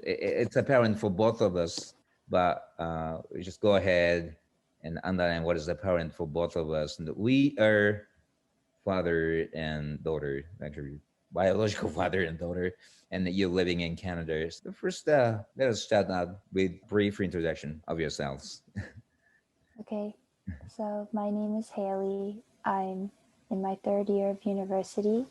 it's apparent for both of us, but we just go ahead and underline what is apparent for both of us. And we are father and daughter, actually biological father and daughter, and you're living in Canada. So first, let us start out with brief introduction of yourselves. Okay, so my name is Hailey. I'm in my third year of university.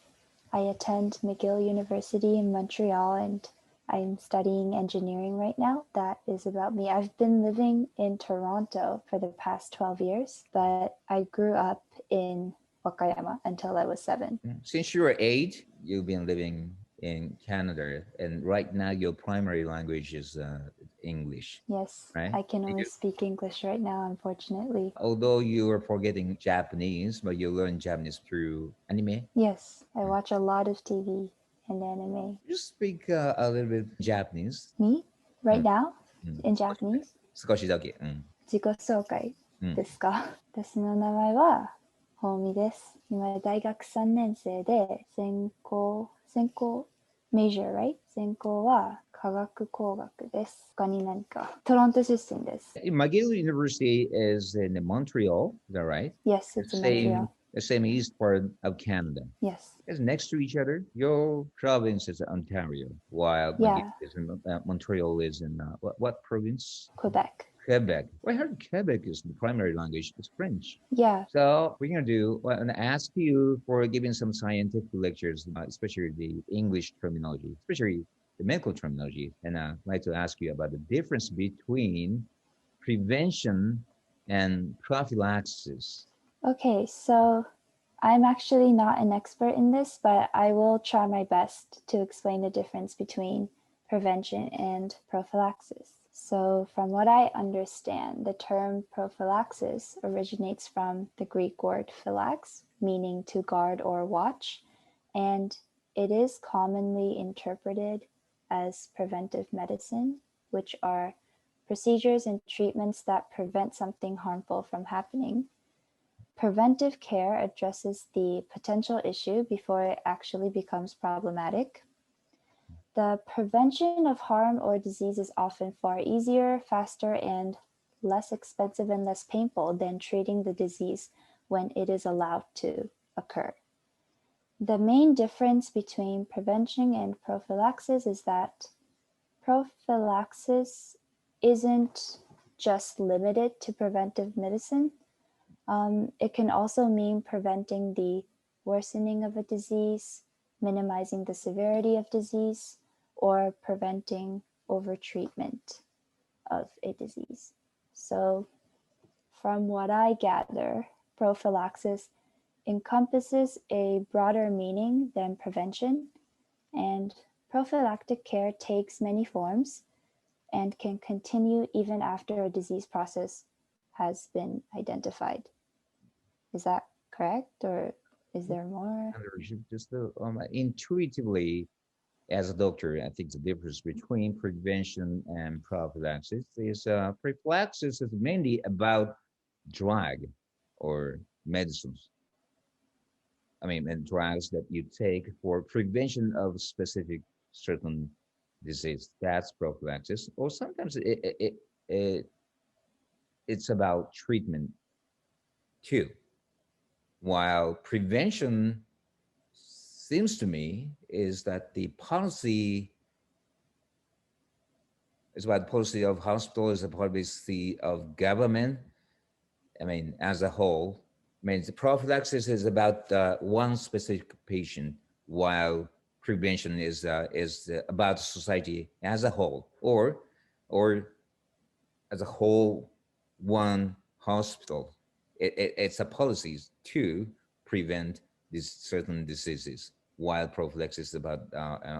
I attend McGill University in Montreal, and I'm studying engineering right now. That is about me. I've been living in Toronto for the past 12 years, but I grew up in Wakayama until I was 7. Since you were 8, you've been living in Canada, and right now your primary language is English. Yes, right? I can only speak English right now, unfortunately. Although you are forgetting Japanese, but you learn Japanese through anime. Yes, I watch a lot of TV and anime. You speak a little bit Japanese. Me? Right now? In Japanese? 少しだけ。自己紹介ですか？私の名前はほうみです。今大学3年生で専攻 major, right? 専攻は科学工学です。他に何か？トロント出身です。McGill University is in Montreal, is that right? Yes, it's in Montreal. The same east part of Canada. Yes. It's next to each other. Your province is Ontario, while McGill is in, Montreal is in what province? Quebec. Quebec. Well, I heard Quebec is the primary language. It's French. Yeah. So we're going to do, I'm going to ask you for giving some scientific lectures, especially the English terminology, especially the medical terminology. And I'd like to ask you about the difference between prevention and prophylaxis. Okay, so I'm actually not an expert in this, but I will try my best to explain the difference between prevention and prophylaxis. So from what I understand, the term prophylaxis originates from the Greek word phylax, meaning to guard or watch, and it is commonly interpreted as preventive medicine, which are procedures and treatments that prevent something harmful from happening. Preventive care addresses the potential issue before it actually becomes problematic. The prevention of harm or disease is often far easier, faster, and less expensive and less painful than treating the disease when it is allowed to occur. The main difference between prevention and prophylaxis is that prophylaxis isn't just limited to preventive medicine. It can also mean preventing the worsening of a disease, minimizing the severity of disease, or preventing overtreatment of a disease. So from what I gather, prophylaxis encompasses a broader meaning than prevention, and prophylactic care takes many forms and can continue even after a disease process has been identified. Is that correct, or is there more? Just intuitively, as a doctor, I think the difference between prevention and prophylaxis is prophylaxis is mainly about drug or medicines. I mean, and drugs that you take for prevention of specific certain disease. That's prophylaxis. Or sometimes it's about treatment too. While prevention seems to me is that the policy is about policy of hospital, is a policy of government. I mean, as a whole. I mean, the prophylaxis is about one specific patient, while prevention is about society as a whole, or as a whole, one hospital. It's a policy to prevent these certain diseases, while prophylaxis is about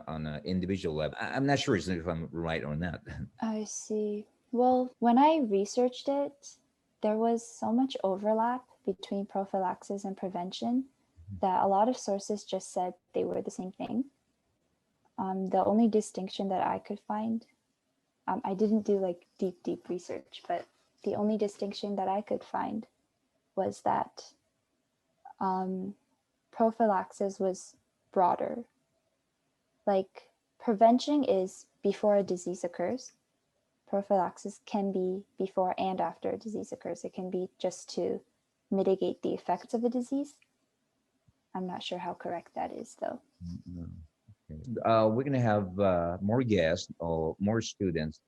on an individual level. I'm not sure if I'm right or not. I see. Well, when I researched it, there was so much overlap between prophylaxis and prevention that a lot of sources just said they were the same thing. The only distinction that I could find, I didn't do like deep research, but the only distinction that I could find was that prophylaxis was broader. Like prevention is before a disease occurs. Prophylaxis can be before and after a disease occurs. It can be just to mitigate the effects of a disease. I'm not sure how correct that is, though. We're going to have more guests or more students,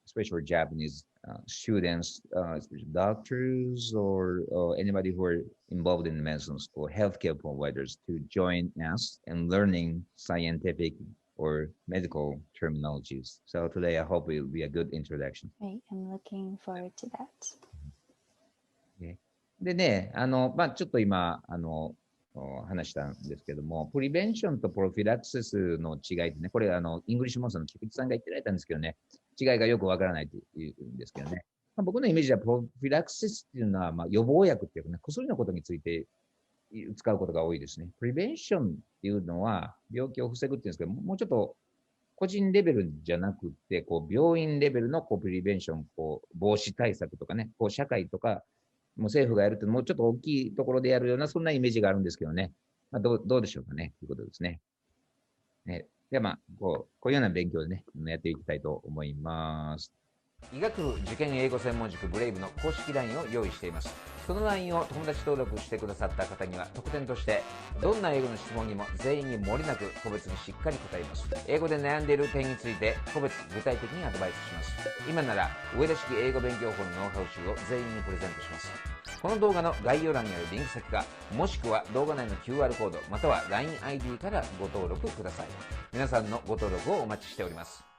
especially Japanese students, especially doctors or anybody who are involved in medicine or healthcare providers to join us in learning scientific or medical terminologies. So today I hope it will be a good introduction. Right, I'm looking forward to that. Okay. でね、ちょっと今、話したんですけども、プリベンションとプロフィラクシスの違いってね、これ、イングリッシュモンスターの菊池さんが言ってられたんですけどね、違いがよくわからないというんですけどね。僕のイメージは、プロフィラクシスっていうのは、予防薬っていうかね、薬のことについて使うことが多いですね。プリベンションっていうのは、病気を防ぐっていうんですけど、もうちょっと個人レベルじゃなくて、病院レベルのプリベンション、防止対策とかね、社会とか、もう政府がやると、もうちょっと大きいところでやるような、そんなイメージがあるんですけどね。どうでしょうかね、ということですね。ではこういうような勉強でね、やっていきたいと思います。医学部受験英語専門塾ブレイブの公式 LINE を用意しています。その LINE を友達登録してくださった方には特典として、どんな英語の質問にも全員に漏れなく個別にしっかり答えます。英語で悩んでいる点について個別具体的にアドバイスします。今なら上田式英語勉強法のノウハウ集を全員にプレゼントします。この動画の概要欄にあるリンク先か、もしくは動画内の QR コードまたは LINE ID からご登録ください。皆さんのご登録をお待ちしております。